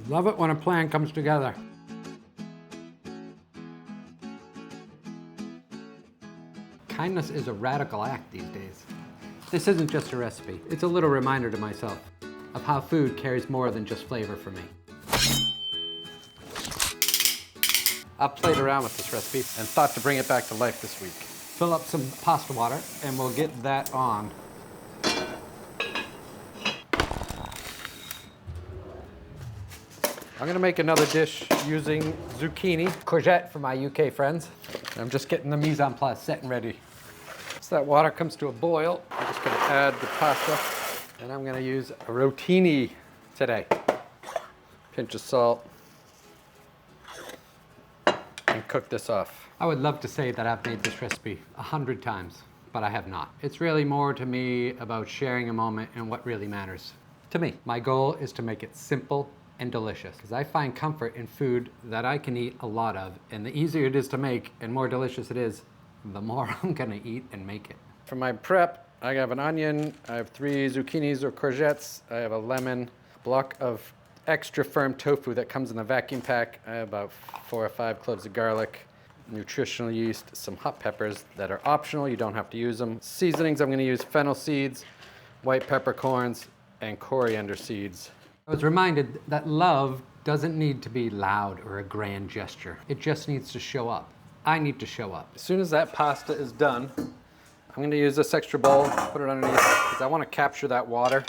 Love it when a plan comes together. Kindness is a radical act these days. This isn't just a recipe. It's a little reminder to myself of how food carries more than just flavor for me. I've played around with this recipe and thought to bring it back to life this week. Fill up some pasta water and we'll get that on. I'm gonna make another dish using zucchini, courgette for my UK friends. I'm just getting the mise en place set and ready. So that water comes to a boil, I'm just gonna add the pasta, and I'm gonna use a rotini today. Pinch of salt, and cook this off. I would love to say that I've made this recipe 100 times, but I have not. It's really more to me about sharing a moment and what really matters to me. My goal is to make it simple and delicious, because I find comfort in food that I can eat a lot of, and the easier it is to make and more delicious it is, the more I'm gonna eat and make it. For my prep, I have an onion, I have 3 zucchinis or courgettes, I have a lemon, block of extra firm tofu that comes in the vacuum pack, I have about 4 or 5 cloves of garlic, nutritional yeast, some hot peppers that are optional, you don't have to use them. Seasonings, I'm gonna use fennel seeds, white peppercorns, and coriander seeds. I was reminded that love doesn't need to be loud or a grand gesture. It just needs to show up. I need to show up. As soon as that pasta is done, I'm gonna use this extra bowl, put it underneath, because I wanna capture that water.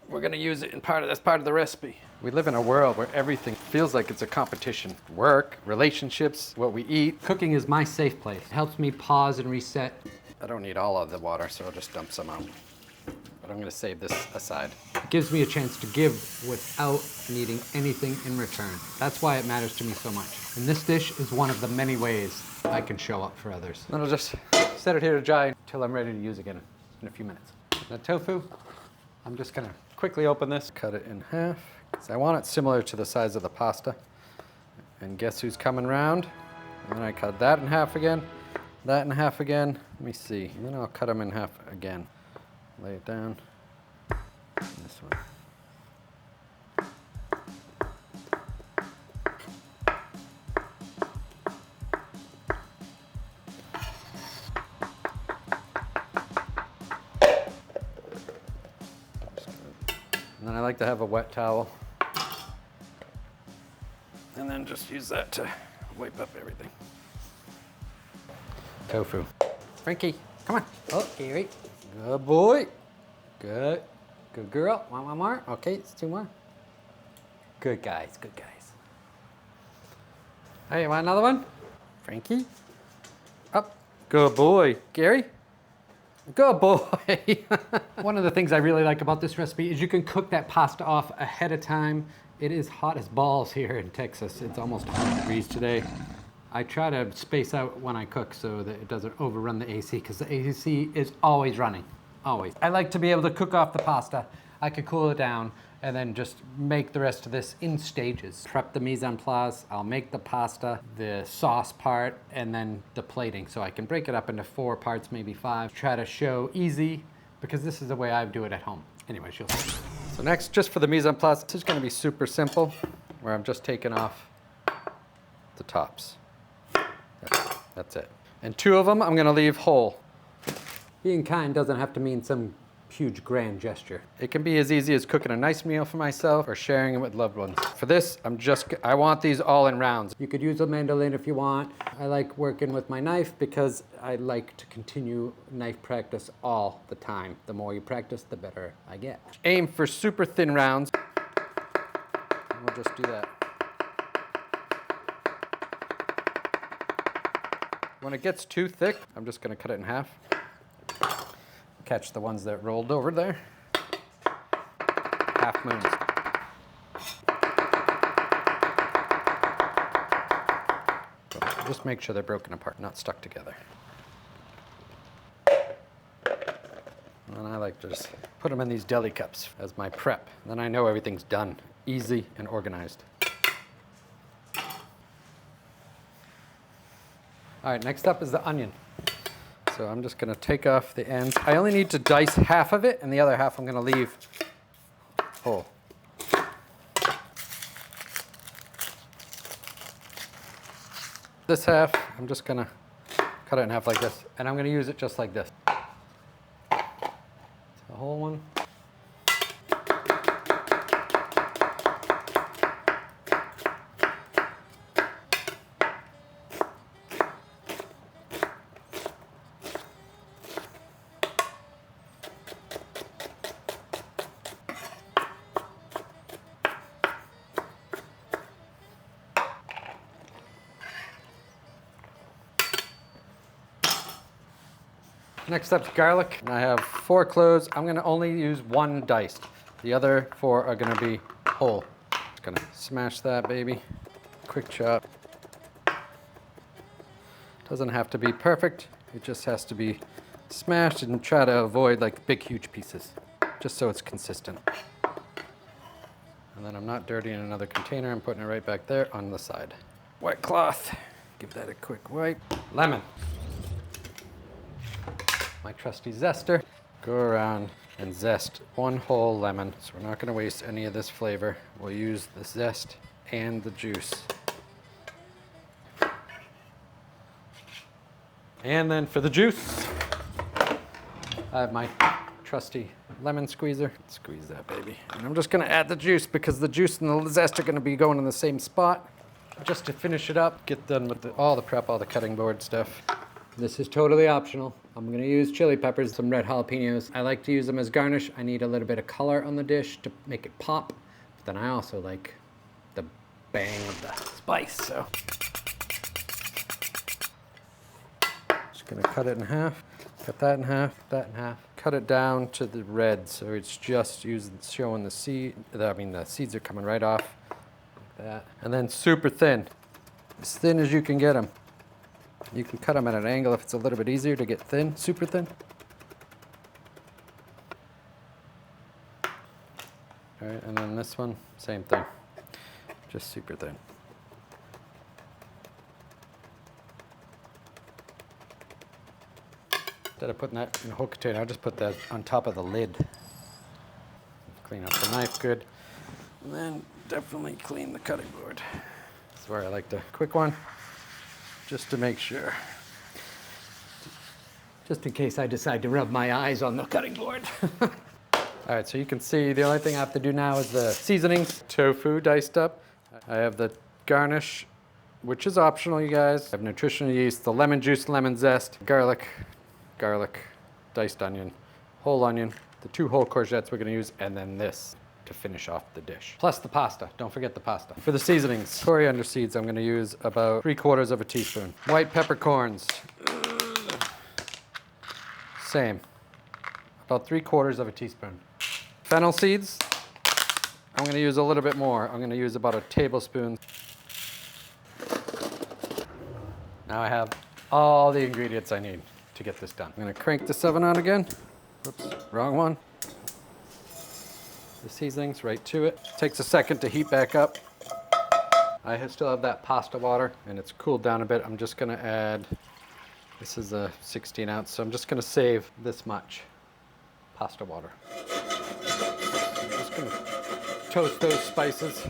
We're gonna use it in as part of the recipe. We live in a world where everything feels like it's a competition. Work, relationships, what we eat. Cooking is my safe place. It helps me pause and reset. I don't need all of the water, so I'll just dump some out. But I'm gonna save this aside. It gives me a chance to give without needing anything in return. That's why it matters to me so much. And this dish is one of the many ways I can show up for others. Then I'll just set it here to dry until I'm ready to use again in a few minutes. The tofu, I'm just gonna quickly open this, cut it in half. So I want it similar to the size of the pasta. And guess who's coming round? And then I cut that in half again, that in half again. Let me see, and then I'll cut them in half again. Lay it down. This one. And then I like to have a wet towel. And then just use that to wipe up everything. Tofu. Frankie, come on. Oh, Gary. Good boy. Good. Good girl. Want one more? Okay, it's 2 more. Good guys, good guys. Hey, you want another one? Frankie? Up. Good boy. Gary? Good boy. One of the things I really like about this recipe is you can cook that pasta off ahead of time. It is hot as balls here in Texas. It's almost 100 degrees today. I try to space out when I cook so that it doesn't overrun the AC, because the AC is always running, always. I like to be able to cook off the pasta. I could cool it down and then just make the rest of this in stages. Prep the mise en place, I'll make the pasta, the sauce part, and then the plating. So I can break it up into 4 parts, maybe 5. Try to show easy, because this is the way I do it at home. Anyways, you'll see. So next, just for the mise en place, this is gonna be super simple, where I'm just taking off the tops. That's it. And 2 of them I'm gonna leave whole. Being kind doesn't have to mean some huge grand gesture. It can be as easy as cooking a nice meal for myself or sharing it with loved ones. For this, I want these all in rounds. You could use a mandolin if you want. I like working with my knife because I like to continue knife practice all the time. The more you practice, the better I get. Aim for super thin rounds. And we'll just do that. When it gets too thick, I'm just gonna cut it in half. Catch the ones that rolled over there. Half moons. Just make sure they're broken apart, not stuck together. And I like to just put them in these deli cups as my prep. Then I know everything's done, easy and organized. All right, next up is the onion. So I'm just gonna take off the ends. I only need to dice half of it, and the other half I'm gonna leave whole. This half, I'm just gonna cut it in half like this, and I'm gonna use it just like this. The whole one. Next up's garlic. I have 4 cloves. I'm gonna only use 1 diced. The other 4 are gonna be whole. Just gonna smash that baby. Quick chop. Doesn't have to be perfect. It just has to be smashed, and try to avoid like big, huge pieces, just so it's consistent. And then I'm not dirtying another container. I'm putting it right back there on the side. Wet cloth. Give that a quick wipe. Lemon. My trusty zester. Go around and zest 1 whole lemon. So we're not gonna waste any of this flavor. We'll use the zest and the juice. And then for the juice, I have my trusty lemon squeezer. Squeeze that baby. And I'm just gonna add the juice because the juice and the zest are gonna be going in the same spot. Just to finish it up, get done with all the prep, all the cutting board stuff. This is totally optional. I'm gonna use chili peppers, some red jalapenos. I like to use them as garnish. I need a little bit of color on the dish to make it pop. But then I also like the bang of the spice, so. Just gonna cut it in half. Cut that in half, that in half. Cut it down to the red, so it's just showing the seed. The seeds are coming right off, like that. And then super thin, as thin as you can get them. You can cut them at an angle if it's a little bit easier to get thin, super thin. All right, and then this one, same thing, just super thin. Instead of putting that in a whole container, I'll just put that on top of the lid. Clean up the knife good, and then definitely clean the cutting board. That's where I like the quick one. Just to make sure. Just in case I decide to rub my eyes on the cutting board. All right, so you can see the only thing I have to do now is the seasonings. Tofu diced up. I have the garnish, which is optional, you guys. I have nutritional yeast, the lemon juice, lemon zest, garlic, diced onion, whole onion, the 2 whole courgettes we're gonna use, and then this to finish off the dish. Plus the pasta, don't forget the pasta. For the seasonings, coriander seeds, I'm gonna use about 3/4 of a teaspoon. White peppercorns, same, about 3/4 of a teaspoon. Fennel seeds, I'm gonna use a little bit more. I'm gonna use about a tablespoon. Now I have all the ingredients I need to get this done. I'm gonna crank this oven on again. Oops, wrong one. The seasonings right to it. Takes a second to heat back up. I still have that pasta water and it's cooled down a bit. I'm just gonna add, this is a 16 ounce, so I'm just gonna save this much pasta water. I'm just gonna toast those spices.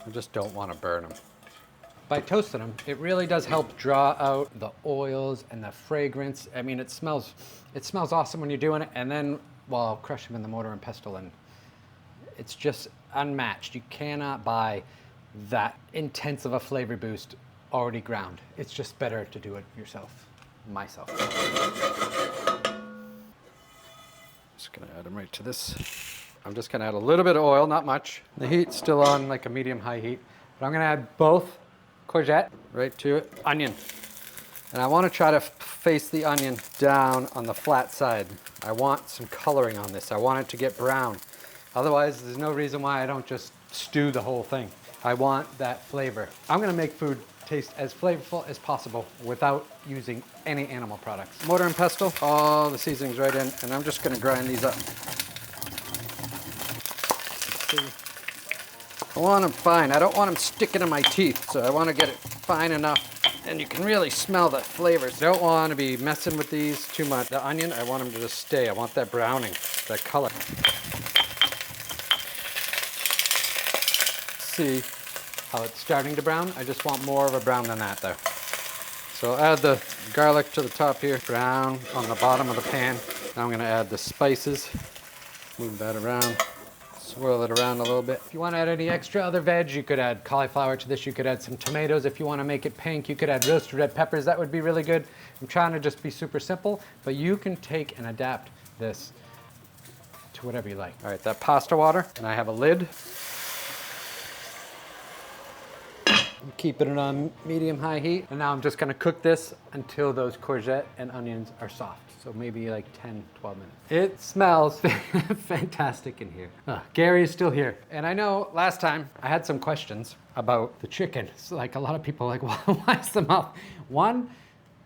I just don't wanna burn them. By toasting them, it really does help draw out the oils and the fragrance. I mean, it smells awesome when you're doing it, and then while crush them in the mortar and pestle, and it's just unmatched. You cannot buy that intense of a flavor boost already ground. It's just better to do it yourself, myself. Just gonna add them right to this. I'm just gonna add a little bit of oil, not much. The heat's still on like a medium-high heat, but I'm gonna add both courgette right to it, onion. And I wanna try to face the onion down on the flat side. I want some coloring on this. I want it to get brown. Otherwise, there's no reason why I don't just stew the whole thing. I want that flavor. I'm gonna make food taste as flavorful as possible without using any animal products. Mortar and pestle, all the seasonings right in, and I'm just gonna grind these up. I want them fine. I don't want them sticking in my teeth, so I want to get it fine enough. And you can really smell the flavors. Don't want to be messing with these too much. The onion, I want them to just stay. I want that browning, that color. See, how it's starting to brown. I just want more of a brown than that though. So I'll add the garlic to the top here, brown on the bottom of the pan. Now I'm gonna add the spices, move that around, swirl it around a little bit. If you wanna add any extra other veg, you could add cauliflower to this, you could add some tomatoes. If you wanna make it pink, you could add roasted red peppers, that would be really good. I'm trying to just be super simple, but you can take and adapt this to whatever you like. All right, that pasta water, and I have a lid. I'm keeping it on medium-high heat. And now I'm just gonna cook this until those courgette and onions are soft. So maybe like 10, 12 minutes. It smells fantastic in here. Gary is still here. And I know last time I had some questions about the chicken. It's like a lot of people are like, why is the mouth? One,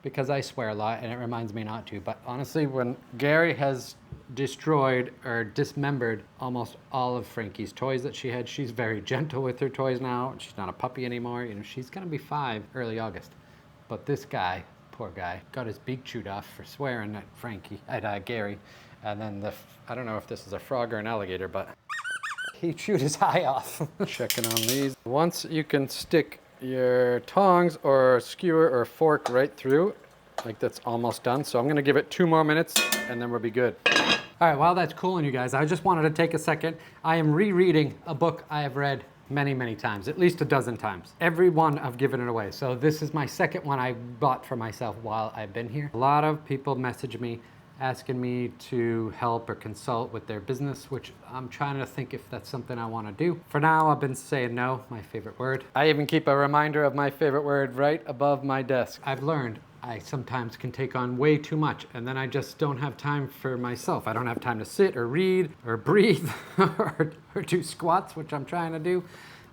because I swear a lot and it reminds me not to. But honestly, when Gary has destroyed or dismembered almost all of Frankie's toys that she had, she's very gentle with her toys now. She's not a puppy anymore. You know, she's gonna be 5 early August. But this guy, poor guy, got his beak chewed off for swearing at Gary. And then I don't know if this is a frog or an alligator, but he chewed his eye off. Checking on these. Once you can stick your tongs or skewer or fork right through, like that's almost done. So I'm gonna give it 2 more minutes and then we'll be good. All right, while that's cooling, you guys, I just wanted to take a second. I am rereading a book I have read many, many times, at least a dozen times. Every one I've given it away. So this is my second one I bought for myself while I've been here. A lot of people message me asking me to help or consult with their business, which I'm trying to think if that's something I want to do. For now, I've been saying no, my favorite word. I even keep a reminder of my favorite word right above my desk. I've learned I sometimes can take on way too much and then I just don't have time for myself. I don't have time to sit or read or breathe or do squats, which I'm trying to do,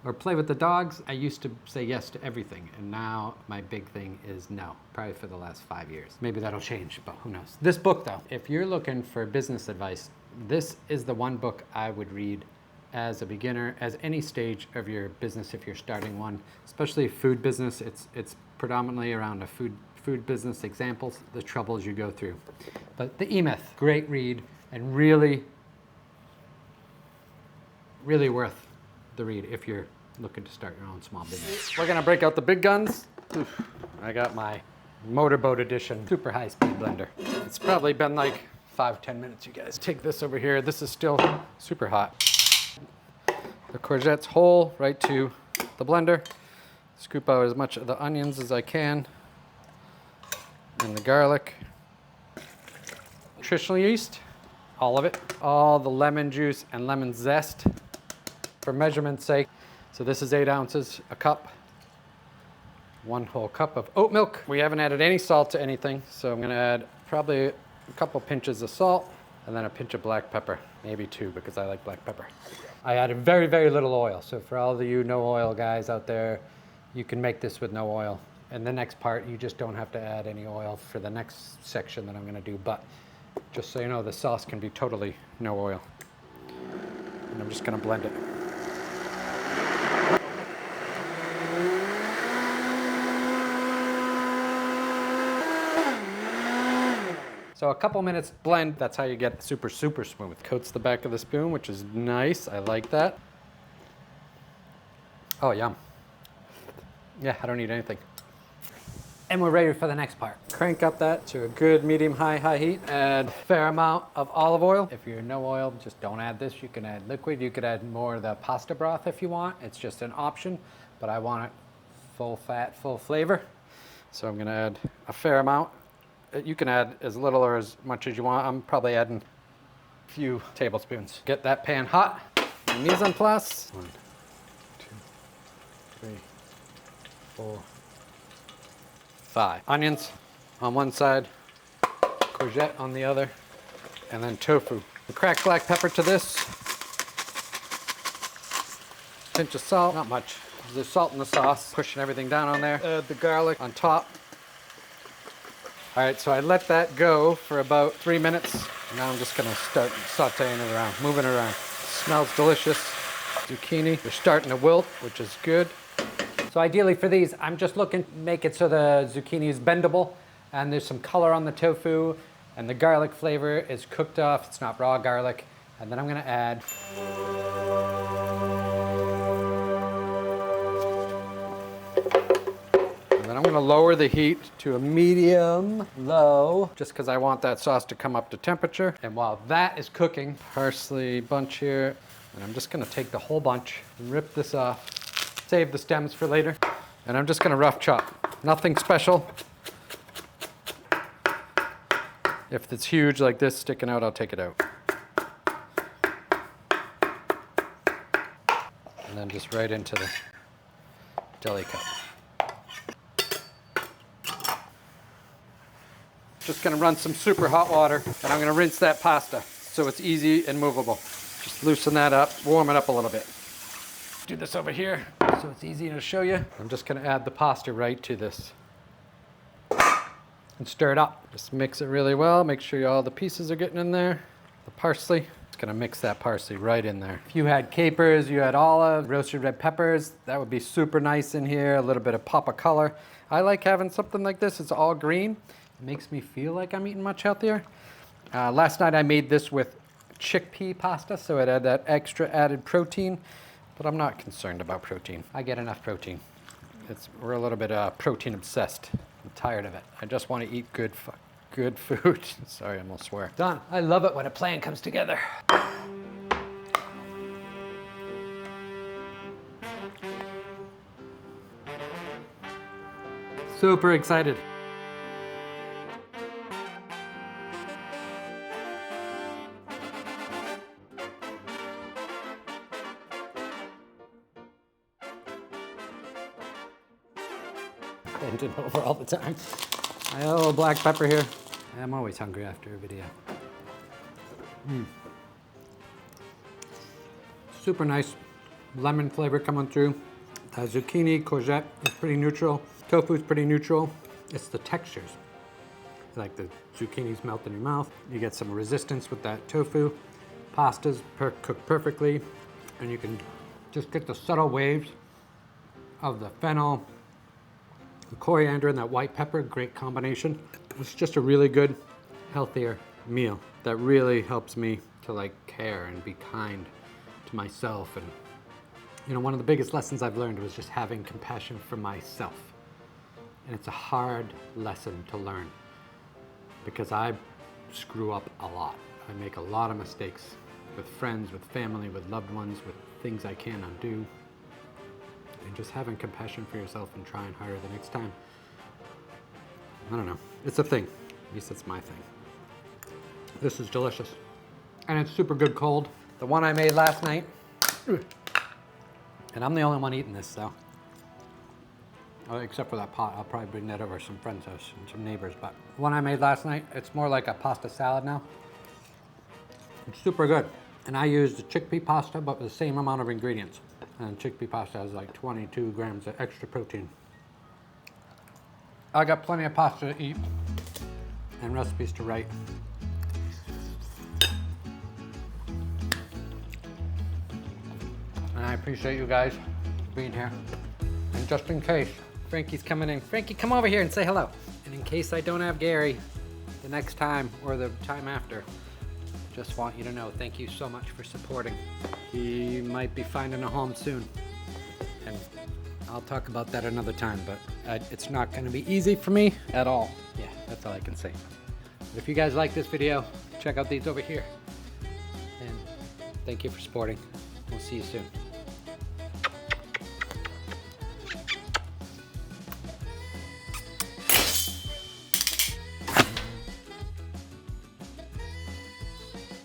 or play with the dogs. I used to say yes to everything and now my big thing is no, probably for the last 5 years. Maybe that'll change, but who knows. This book though, if you're looking for business advice, this is the one book I would read as a beginner, as any stage of your business if you're starting one, especially food business. It's predominantly around a food business examples, the troubles you go through. But the E-Myth, great read and really, really worth the read if you're looking to start your own small business. We're gonna break out the big guns. Oof. I got my motorboat edition super high-speed blender. It's probably been like 5-10 minutes, you guys. Take this over here. This is still super hot. The courgettes whole right to the blender. Scoop out as much of the onions as I can. And the garlic. Nutritional yeast, all of it. All the lemon juice and lemon zest for measurement's sake. So this is 8 ounces, a cup. 1 whole cup of oat milk. We haven't added any salt to anything, so I'm gonna add probably a couple pinches of salt and then a pinch of black pepper, maybe 2 because I like black pepper. I added very, very little oil. So for all of you no oil guys out there, you can make this with no oil. And the next part, you just don't have to add any oil for the next section that I'm gonna do. But just so you know, the sauce can be totally no oil. And I'm just gonna blend it. So a couple minutes blend, that's how you get super, super smooth. Coats the back of the spoon, which is nice, I like that. Oh, yum. Yeah, I don't need anything. And we're ready for the next part. Crank up that to a good medium-high heat. Add a fair amount of olive oil. If you're no oil, just don't add this. You can add liquid. You could add more of the pasta broth if you want. It's just an option, but I want it full fat, full flavor. So I'm gonna add a fair amount. You can add as little or as much as you want. I'm probably adding a few tablespoons. Get that pan hot. Mise en place. 1, 2, 3, 4, 5. Onions on one side, courgette on the other, and then tofu. The cracked black pepper to this. Pinch of salt, not much. There's salt in the sauce. Pushing everything down on there. Add the garlic on top. All right, so I let that go for about 3 minutes. Now I'm just gonna start sauteing it around, moving it around. Smells delicious. Zucchini, they're starting to wilt, which is good. So ideally for these, I'm just looking to make it so the zucchini is bendable and there's some color on the tofu and the garlic flavor is cooked off. It's not raw garlic. And then I'm gonna add gonna lower the heat to a medium low, just because I want that sauce to come up to temperature. And while that is cooking, parsley bunch here, and I'm just gonna take the whole bunch and rip this off, save the stems for later. And I'm just gonna rough chop. Nothing special. If it's huge like this sticking out, I'll take it out. And then just right into the deli cup. Just gonna run some super hot water, and I'm gonna rinse that pasta so it's easy and movable. Just loosen that up, warm it up a little bit. Do this over here so it's easy to show you. I'm just gonna add the pasta right to this and stir it up. Just mix it really well. Make sure all the pieces are getting in there. The parsley, just gonna mix that parsley right in there. If you had capers, you had olive, roasted red peppers, that would be super nice in here. A little bit of pop of color. I like having something like this. It's all green. It makes me feel like I'm eating much healthier. Last night I made this with chickpea pasta, so it had that extra added protein, but I'm not concerned about protein. I get enough protein. We're a little bit protein obsessed. I'm tired of it. I just want to eat good food. Sorry, I'm gonna swear. Done. I love it when a plan comes together. Super excited. Bending over all the time. I have a little black pepper here. I'm always hungry after a video. Super nice lemon flavor coming through. The zucchini, courgette is pretty neutral. Tofu is pretty neutral. It's the textures. Like the zucchinis melt in your mouth. You get some resistance with that tofu. Pasta's cooked perfectly. And you can just get the subtle waves of the fennel, the coriander and that white pepper, great combination. It's just a really good, healthier meal that really helps me to like care and be kind to myself. And you know, one of the biggest lessons I've learned was just having compassion for myself. And it's a hard lesson to learn because I screw up a lot. I make a lot of mistakes with friends, with family, with loved ones, with things I can't undo. And just having compassion for yourself and trying harder the next time. I don't know, it's a thing. At least it's my thing. This is delicious. And it's super good cold. The one I made last night, and I'm the only one eating this though. Except for that pot, I'll probably bring that over to some friends' house and some neighbors, but the one I made last night, it's more like a pasta salad now. It's super good. And I used the chickpea pasta, but with the same amount of ingredients. And chickpea pasta has like 22 grams of extra protein. I got plenty of pasta to eat and recipes to write. And I appreciate you guys being here. And just in case Frankie's coming in, Frankie, come over here and say hello. And in case I don't have Gary the next time or the time after, just want you to know, thank you so much for supporting. He might be finding a home soon. And I'll talk about that another time, but it's not gonna be easy for me at all. Yeah, that's all I can say. But if you guys like this video, check out these over here. And thank you for supporting. We'll see you soon.